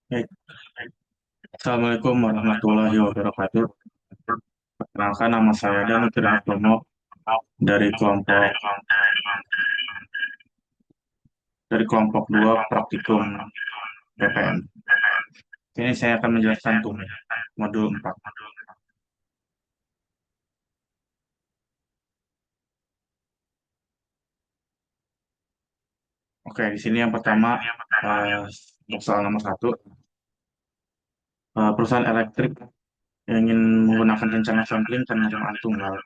Baik. Assalamualaikum warahmatullahi wabarakatuh. Perkenalkan nama saya Danutri Hartono dari kelompok 2 Praktikum PPM. Ini saya akan menjelaskan modul 4. Oke, di sini yang pertama untuk soal nomor 1, perusahaan elektrik yang ingin menggunakan rencana sampling penerimaan tunggal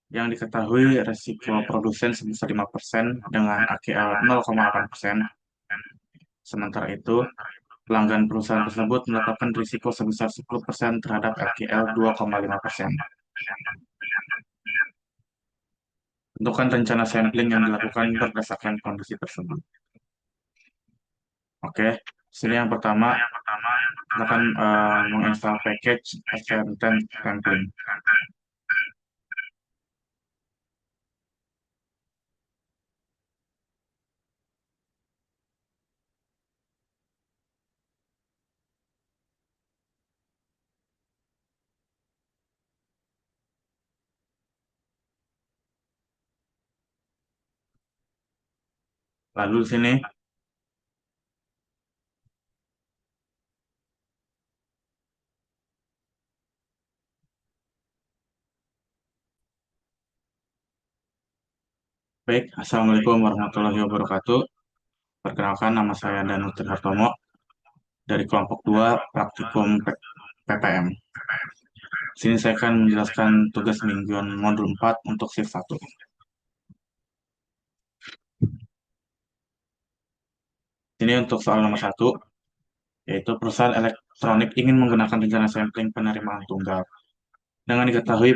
yang diketahui resiko produsen sebesar 5% dengan AKL 0,8%. Sementara itu, pelanggan perusahaan tersebut menetapkan risiko sebesar 10% terhadap LKL 2,5%. Tentukan rencana sampling yang dilakukan berdasarkan kondisi tersebut. Oke, sini yang pertama, kita akan menginstal package SM10 Sampling. Lalu di sini, baik, Assalamualaikum warahmatullahi wabarakatuh. Perkenalkan, nama saya Danutri Hartomo dari kelompok 2 Praktikum PPM. Sini saya akan menjelaskan tugas mingguan modul 4 untuk shift 1. Ini untuk soal nomor 1, yaitu perusahaan elektronik ingin menggunakan rencana sampling penerimaan tunggal. Dengan diketahui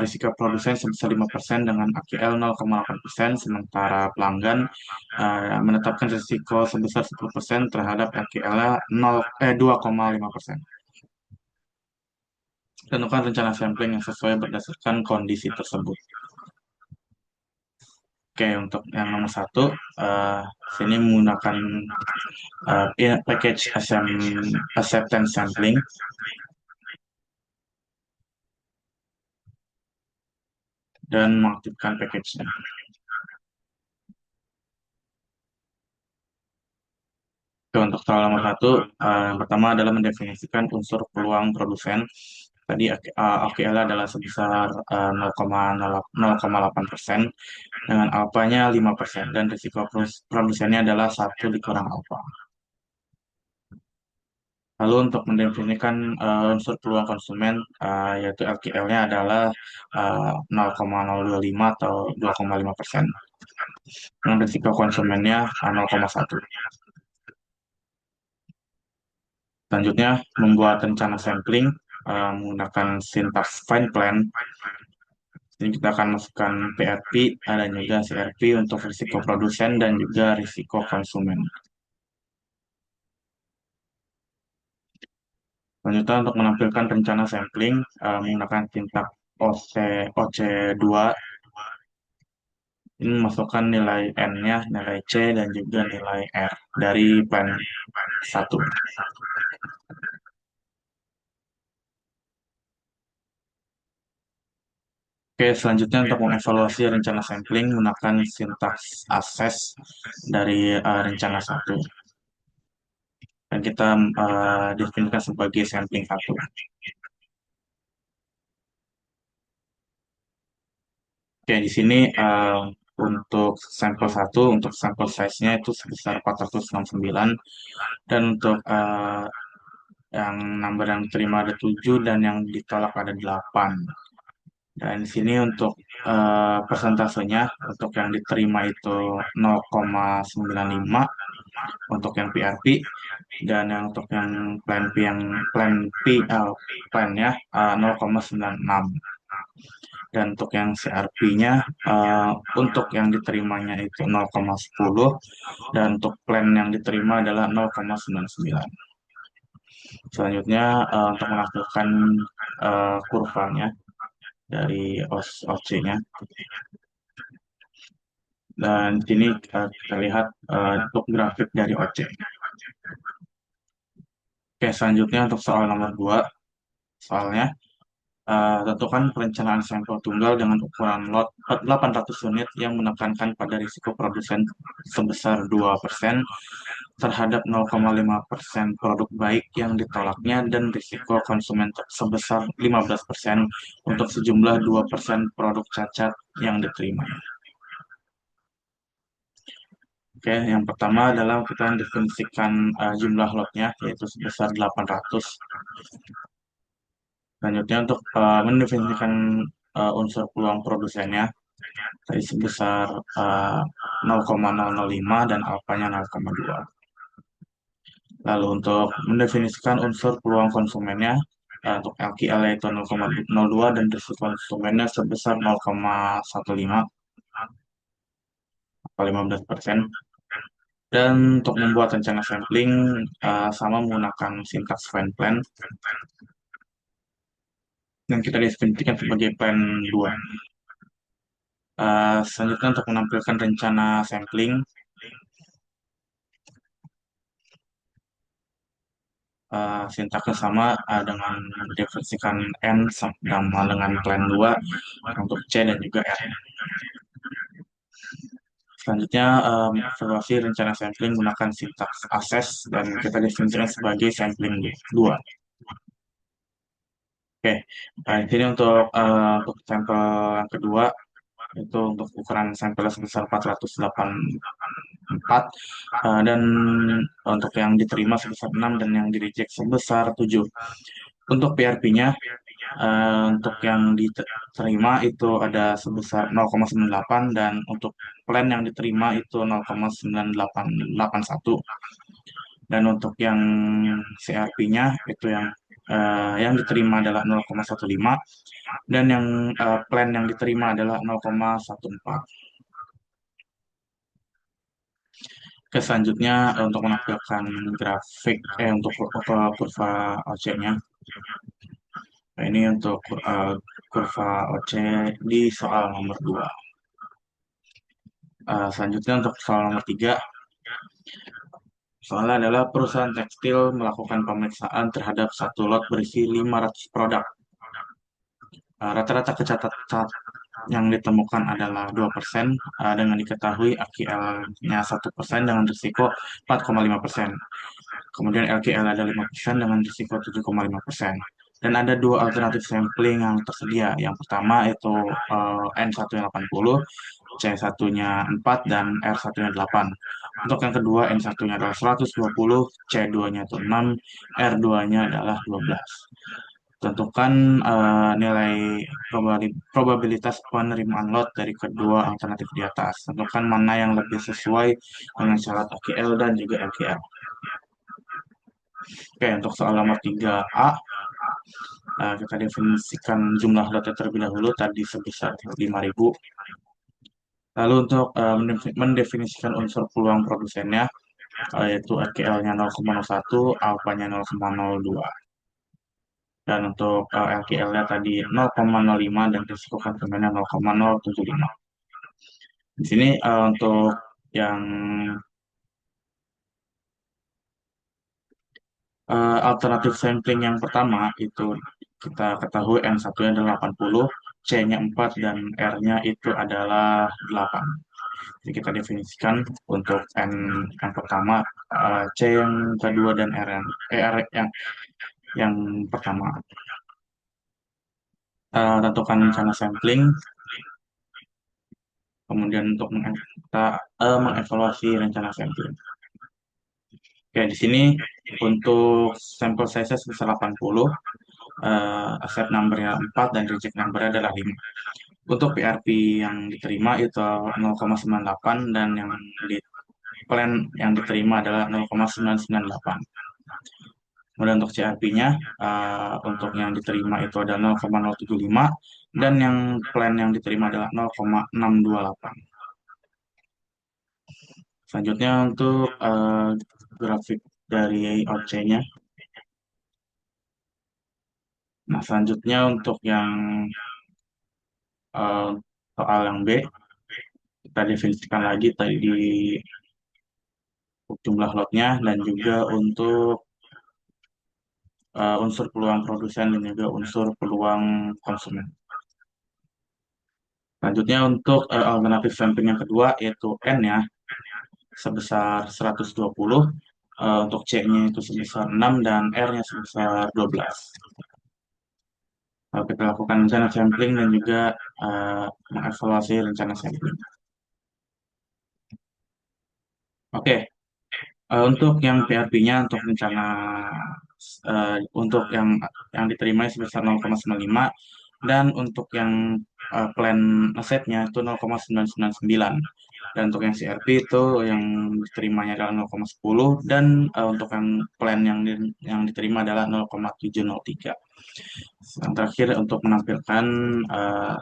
risiko produsen sebesar 5% dengan AKL 0,8%, sementara pelanggan menetapkan risiko sebesar 10% terhadap AKL 2,5%. Tentukan rencana sampling yang sesuai berdasarkan kondisi tersebut. Oke, untuk yang nomor 1, eh, sini menggunakan package acceptance sampling dan mengaktifkan package-nya. Oke, untuk soal nomor 1, yang pertama adalah mendefinisikan unsur peluang produsen. Tadi AQL adalah sebesar 0,8% dengan alfanya 5% dan risiko produsennya adalah 1 dikurang alfa. Lalu untuk mendefinisikan unsur peluang konsumen, yaitu LQL-nya adalah 0,025 atau 2,5%. Dan risiko konsumennya 0,1. Selanjutnya, membuat rencana sampling menggunakan sintaks fine plan. Jadi kita akan masukkan PRP dan juga CRP untuk risiko produsen dan juga risiko konsumen. Selanjutnya untuk menampilkan rencana sampling menggunakan sintaks OC2. Ini memasukkan nilai N-nya, nilai C, dan juga nilai R dari plan 1. Oke, selanjutnya untuk mengevaluasi rencana sampling menggunakan sintaks assess dari rencana 1. Dan kita definisikan sebagai sampling 1. Oke, di sini untuk sampel 1, untuk sampel size-nya itu sebesar 469, dan untuk yang number yang diterima ada 7 dan yang ditolak ada 8. Dan di sini untuk persentasenya, untuk yang diterima itu 0,95, untuk yang PRP, dan yang untuk yang plan P, plannya 0,96. Dan untuk yang CRP-nya, untuk yang diterimanya itu 0,10, dan untuk plan yang diterima adalah 0,99. Selanjutnya untuk menampilkan kurvanya dari OC-nya. Dan di sini kita lihat untuk grafik dari OC. Oke, selanjutnya untuk soal nomor 2, soalnya tentukan perencanaan sampel tunggal dengan ukuran lot 800 unit yang menekankan pada risiko produsen sebesar 2% terhadap 0,5% produk baik yang ditolaknya dan risiko konsumen sebesar 15% untuk sejumlah 2% produk cacat yang diterima. Oke, yang pertama adalah kita definisikan jumlah lotnya yaitu sebesar 800. Selanjutnya untuk mendefinisikan unsur peluang produsennya tadi sebesar 0,005 dan alfanya 0,2. Lalu untuk mendefinisikan unsur peluang konsumennya untuk LQL yaitu 0,02 dan risiko konsumennya sebesar 0,15 atau 15%. Dan untuk membuat rencana sampling sama menggunakan sintaks fan plan yang kita definisikan sebagai plan 2. Selanjutnya untuk menampilkan rencana sampling, sintaksnya sama dengan mendefinisikan N sama dengan plan 2 untuk C dan juga R. Selanjutnya, evaluasi rencana sampling menggunakan sintaks assess dan kita definisikan sebagai sampling 2. Oke, nah, di sini untuk sampel yang kedua itu untuk ukuran sampel sebesar 484 dan untuk yang diterima sebesar 6 dan yang di reject sebesar 7. Untuk PRP-nya untuk yang diterima itu ada sebesar 0,98 dan untuk plan yang diterima itu 0,9881 dan untuk yang CRP-nya itu yang diterima adalah 0,15 dan yang plan yang diterima adalah 0,14. Oke, selanjutnya untuk menampilkan grafik untuk kurva OC-nya. Nah, ini untuk kurva OC di soal nomor 2. Selanjutnya untuk soal nomor 3, soalnya adalah perusahaan tekstil melakukan pemeriksaan terhadap satu lot berisi 500 produk. Rata-rata kecacatan yang ditemukan adalah 2% dengan diketahui AQL-nya 1% dengan risiko 4,5%. Kemudian LQL ada 5% dengan risiko 7,5%. Dan ada dua alternatif sampling yang tersedia. Yang pertama itu N1-nya 80, C1-nya 4, dan R1-nya 8. Untuk yang kedua, N1-nya adalah 120, C2-nya itu 6, R2-nya adalah 12. Tentukan nilai probabilitas penerimaan lot dari kedua alternatif di atas. Tentukan mana yang lebih sesuai dengan syarat OKL dan juga LKL. Oke, untuk soal nomor 3A, kita definisikan jumlah lotnya terlebih dahulu tadi sebesar 5.000. Lalu untuk mendefinisikan unsur peluang produsennya, yaitu RKL-nya 0,01, alfanya 0,02. Dan untuk LKL-nya tadi 0,05 dan risiko konsumennya 0,075. Di sini untuk yang alternatif sampling yang pertama itu kita ketahui N1-nya adalah 80, C-nya 4, dan R-nya itu adalah 8. Jadi kita definisikan untuk N yang pertama, C yang kedua, dan R yang pertama. Tentukan rencana sampling, kemudian untuk kita mengevaluasi rencana sampling. Oke, di sini untuk sampel size sebesar 80, accept number-nya 4 dan reject number-nya adalah 5. Untuk PRP yang diterima itu 0,98 dan yang di plan yang diterima adalah 0,998. Kemudian untuk CRP-nya untuk yang diterima itu adalah 0,075 dan yang plan yang diterima adalah 0,628. Selanjutnya untuk grafik dari OC-nya. Nah, selanjutnya untuk yang eh, soal yang B, kita definisikan lagi tadi di jumlah lotnya dan juga untuk unsur peluang produsen dan juga unsur peluang konsumen. Selanjutnya untuk alternatif sampling yang kedua yaitu N ya, sebesar 120, untuk C-nya itu sebesar 6 dan R-nya sebesar 12. Lalu kita lakukan rencana sampling dan juga mengevaluasi rencana sampling. Oke, untuk yang PRP-nya untuk rencana untuk yang diterima sebesar 0,95 dan untuk yang plan asetnya itu 0,999 dan untuk yang CRP itu yang diterimanya adalah 0,10 dan untuk yang plan yang diterima adalah 0,703. Yang terakhir untuk menampilkan eh,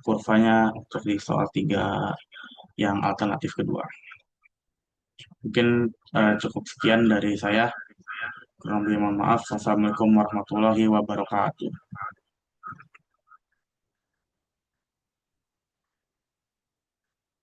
kurvanya untuk di soal 3 yang alternatif kedua. Mungkin cukup sekian dari saya. Kurang lebih mohon maaf. Assalamualaikum warahmatullahi wabarakatuh.